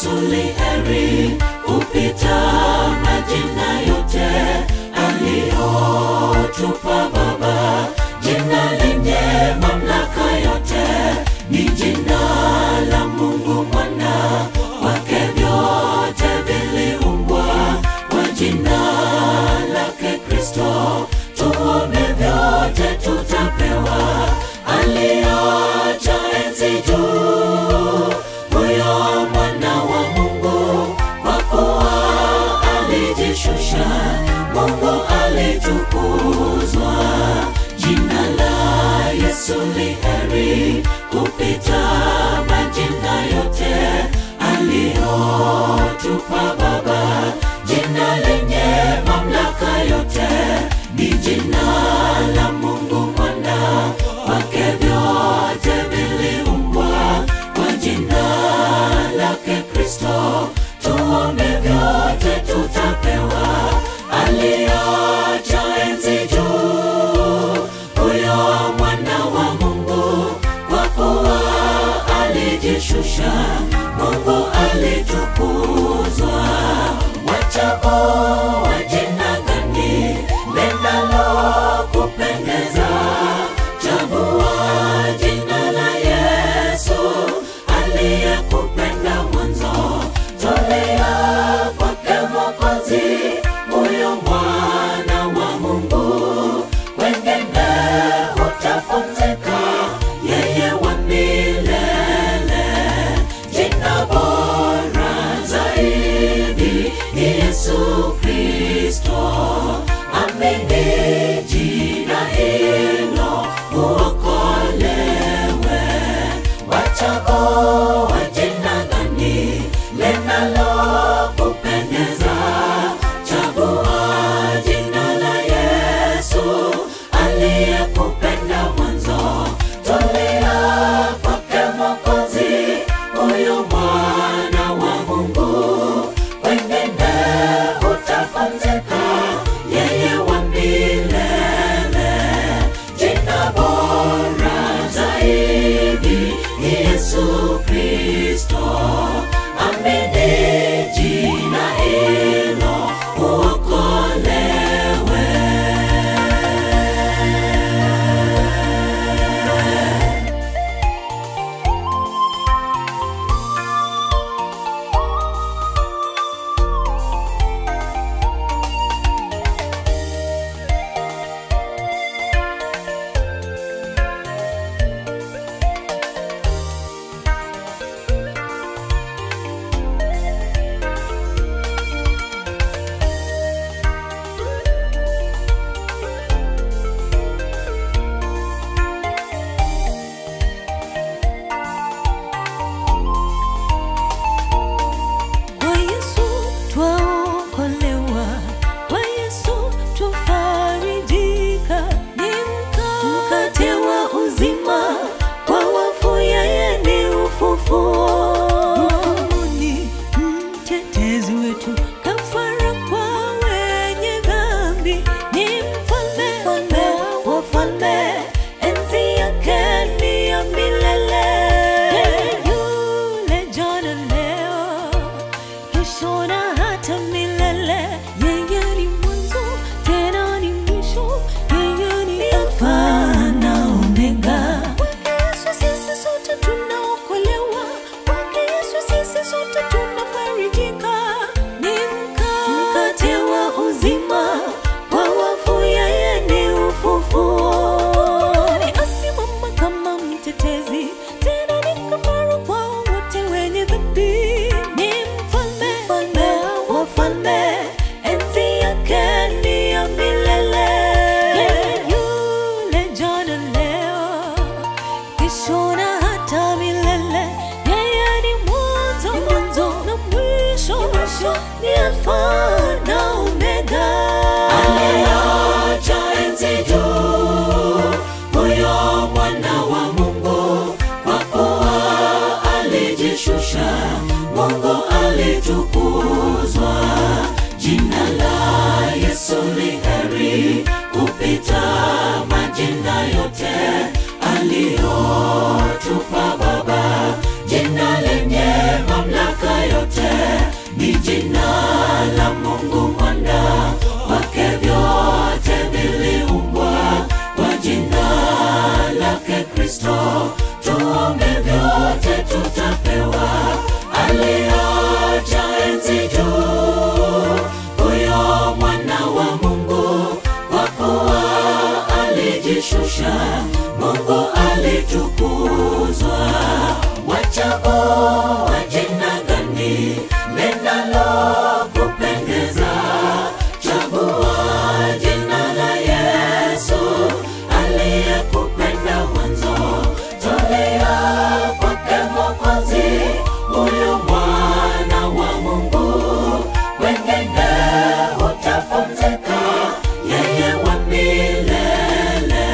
Yesu li heri kupita majina yote aliyotupa Baba. Jina lenye mamlaka yote ni jina la Mungu Mwana, kwake vyote viliumbwa. Kwa jina lake Kristo tuombe vyote tutapewa. Aliacha enzi juu, huyo Mwana wa Mungu, kwa kuwa alijishusha, Mungu alitukuzwa. Jina la Yesu li heri kupita majina yote aliyotupa Baba. Jina lenye mamlaka yote ni jina la Mungu Mwana, kwake vyote viliumbwa. Kwa jina lake Kristo tuombe vyote tutapewa. Aliacha enzi juu, huyo Mwana wa Mungu, kwa kuwa alijishusha, Mungu alitukuzwa. Wachagua jina gani linalo kupendeza? Chagua jina la Yesu aliyekupenda mwanzo. Tolea kwake Mwokozi, huyo Mwana wa Mungu, kwengine utapumzika, yeye wa milele. Jina bora zaidi ni Yesu Kristo. Amini jina hilo uokolewe. Wachagua jina gani linalo kupendeza? Chagua jina la Yesu aliyekupenda mwanzo. Tolea kwake Mwokozi, huyo Mwana wa Mungu, kwengine utapumzika, yeye wa milele. Jina bora zaidi ni Yesu Kristo. Amini jina hilo uokolewe. Kwa Yesu twaokolewa, kwa Yesu twafarijika. Ni mkate wa uzima, kwa wafu yeye ni ufufuo. Ni mtetezi wetu, kafara kwa wenye dhambi. Ni mfalme wa wafalme, enzi yake ni ya milele. Yule jana, leo, kesho na hata milele. Yeye ni mwanzo tena ni mwisho, yeye ni Alfa na Omega. Kwake Yesu sisi sote tunaokolewa, kwake Yesu sisi sote tunafarijika. Ni mkate wa uzima, kwa wafu yeye ni ufufuo. Ni asimama kama mtetezi, tena ni kafara kwa wote wenye dhambi. Ni mfalme wa wafalme, enzi yake ni ya milele. Yule jana, leo, kesho na hata milele. Yeye ni mwanzo na mwisho, ni Alfa na Omega. Aliacha enzi juu, huyo Mwana wa Mungu, kwa kuwa alijishusha, Mungu alitukuzwa. Jina la Yesu li heri kupita majina yote aliyotupa Baba. Jina lenye mamlaka yote linalokupendeza. Chagua jina la Yesu aliyekupenda mwanzo. Tolea kwake Mwokozi, huyu mwana wa Mungu. Kwengine utapumzika, yeye wa milele.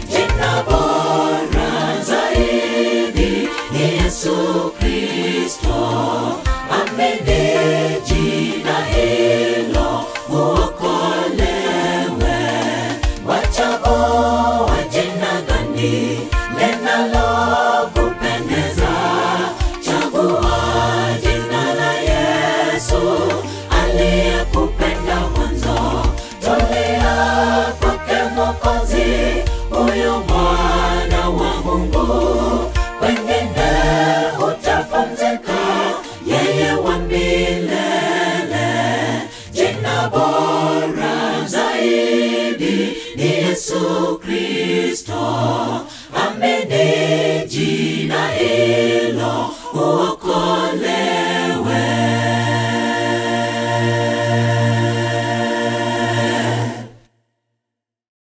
Jina bora zaidi ni Yesu Kristo. Amini jina hilo uokolewe. Wachagua jina gani linalokupendeza? Chagua jina la Yesu aliyekupenda mwanzo. Tolea kwake Mwokozi, huyu mwana wa Mungu. Kwengine utapumzika, yeye wa milele. Jina bora zaidi ni Yesu Kristo. Amini jina hilo